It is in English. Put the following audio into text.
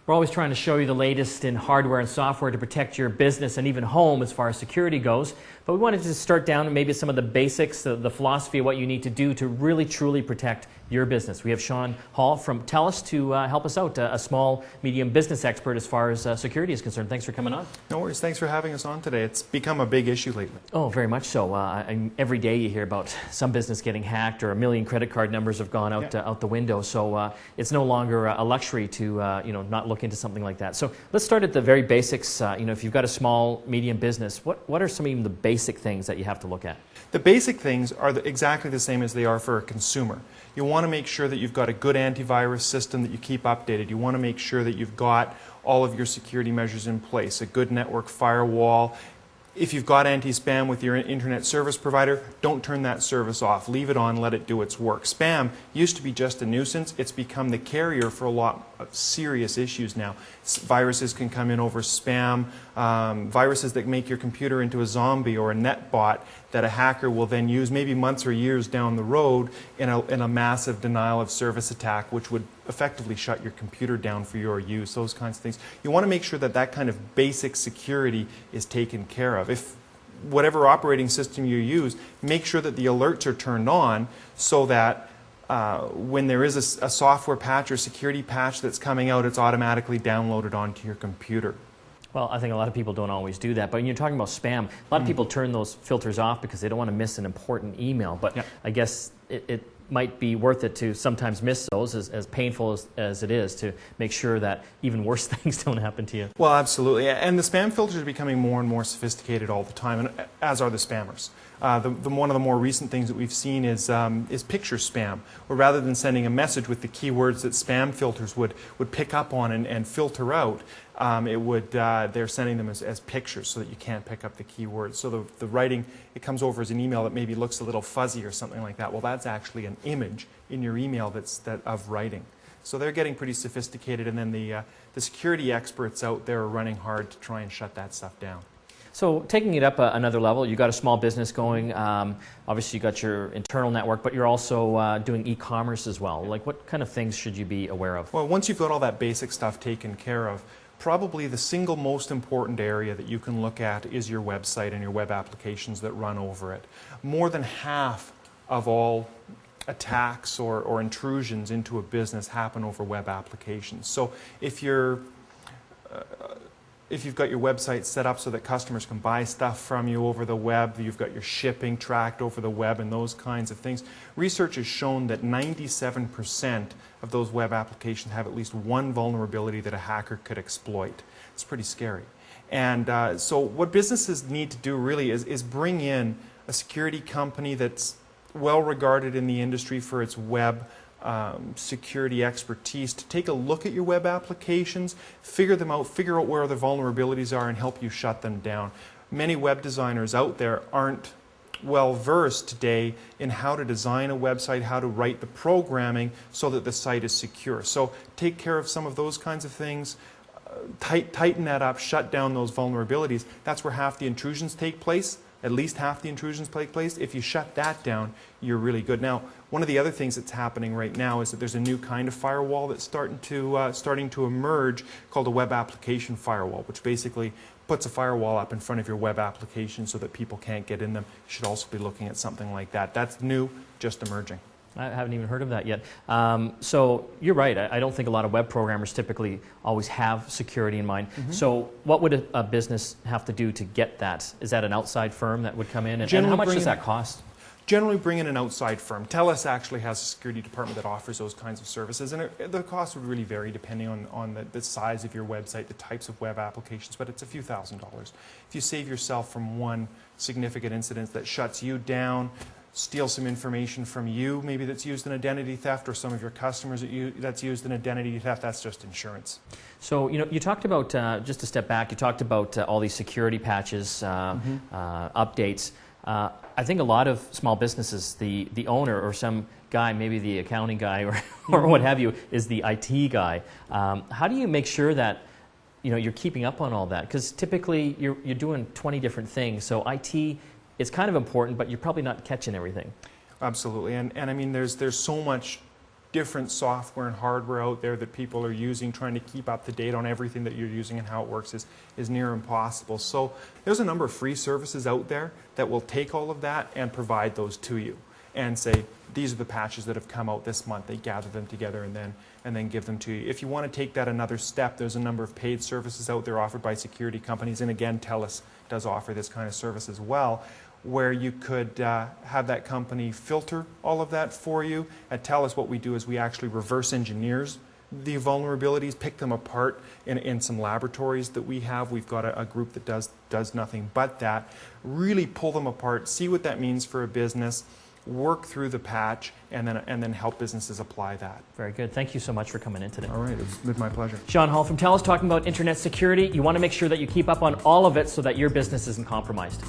We're always trying to show you the latest in hardware and software to protect your business and even home as far as security goes. But we wanted to start down and maybe some of the basics, the philosophy of what you need to do to really truly protect your business. We have Shawn Hall from Telus to help us out, a small, medium business expert as far as security is concerned. Thanks for coming on. No worries. Thanks for having us on today. It's become a big issue lately. Oh, very much so. Every day you hear about some business getting hacked or a million credit card numbers have gone out, out the window. So it's no longer a luxury to not look into something like that. So let's start at the very basics. If you've got a small, medium business, what are some of the basic things that you have to look at? The basic things are exactly the same as they are for a consumer. You want to make sure that you've got a good antivirus system that you keep updated. You want to make sure that you've got all of your security measures in place, a good network firewall. If you've got anti-spam with your internet service provider, don't turn that service off. Leave it on, let it do its work. Spam used to be just a nuisance. It's become the carrier for a lot of serious issues now. Viruses can come in over spam, viruses that make your computer into a zombie or a net bot that a hacker will then use maybe months or years down the road in a massive denial of service attack, which would effectively shut your computer down for your use, those kinds of things. You want to make sure that that kind of basic security is taken care of. If whatever operating system you use, make sure that the alerts are turned on so that when there is a software patch or security patch that's coming out, it's automatically downloaded onto your computer. Well, I think a lot of people don't always do that. But when you're talking about spam, a lot of people turn those filters off because they don't want to miss an important email. But I guess it might be worth it to sometimes miss those, as painful as it is, to make sure that even worse things don't happen to you. Well, absolutely. And the spam filters are becoming more and more sophisticated all the time, and as are the spammers. One of the more recent things that we've seen is picture spam, where rather than sending a message with the keywords that spam filters would pick up on and filter out, they're sending them as pictures so that you can't pick up the keywords. So the writing, it comes over as an email that maybe looks a little fuzzy or something like that. Well, that's actually an image in your email of writing. So they're getting pretty sophisticated, and then the security experts out there are running hard to try and shut that stuff down. So taking it up another level, you've got a small business going, obviously you've got your internal network, but you're also doing e-commerce as well. Like, what kind of things should you be aware of? Well, once you've got all that basic stuff taken care of, probably the single most important area that you can look at is your website and your web applications that run over it. More than half of all attacks or intrusions into a business happen over web applications. So if you've got your website set up so that customers can buy stuff from you over the web, you've got your shipping tracked over the web and those kinds of things, research has shown that 97% of those web applications have at least one vulnerability that a hacker could exploit. It's pretty scary. And so what businesses need to do really is bring in a security company that's well regarded in the industry for its web security expertise to take a look at your web applications, figure them out, figure out where the vulnerabilities are, and help you shut them down. Many web designers out there aren't well versed today in how to design a website, how to write the programming so that the site is secure. So take care of some of those kinds of things, tighten that up, shut down those vulnerabilities. That's where half the intrusions take place. At least half the intrusions take place. If you shut that down, you're really good. Now, one of the other things that's happening right now is that there's a new kind of firewall that's starting to emerge called a web application firewall, which basically puts a firewall up in front of your web application so that people can't get in them. You should also be looking at something like that. That's new, just emerging. I haven't even heard of that yet. So you're right. I don't think a lot of web programmers typically always have security in mind. Mm-hmm. So what would a business have to do to get that? Is that an outside firm that would come in? And how much does that cost? Generally bring in an outside firm. Telus actually has a security department that offers those kinds of services, and the cost would really vary depending on the size of your website, the types of web applications, but it's a few $1,000s. If you save yourself from one significant incident that shuts you down, steal some information from you, maybe that's used in identity theft, or some of your customers that's used in identity theft, that's just insurance. So, you talked about, just to step back, you talked about all these security patches, updates. I think a lot of small businesses, the owner or some guy, maybe the accounting guy or what have you, is the IT guy. How do you make sure that you're keeping up on all that? Because typically you're doing 20 different things, so IT is kind of important, but you're probably not catching everything. Absolutely, and I mean there's so much different software and hardware out there that people are using, trying to keep up to date on everything that you're using and how it works is near impossible. So there's a number of free services out there that will take all of that and provide those to you and say, these are the patches that have come out this month. They gather them together and then give them to you. If you want to take that another step, there's a number of paid services out there offered by security companies, and again, Telus does offer this kind of service as well, where you could have that company filter all of that for you. At Telus, what we do is we actually reverse engineers the vulnerabilities, pick them apart in some laboratories that we have. We've got a group that does nothing but that. Really pull them apart, see what that means for a business, work through the patch, and then help businesses apply that. Very good. Thank you so much for coming in today. All right, it's been my pleasure. Shawn Hall from Telus talking about internet security. You want to make sure that you keep up on all of it so that your business isn't compromised.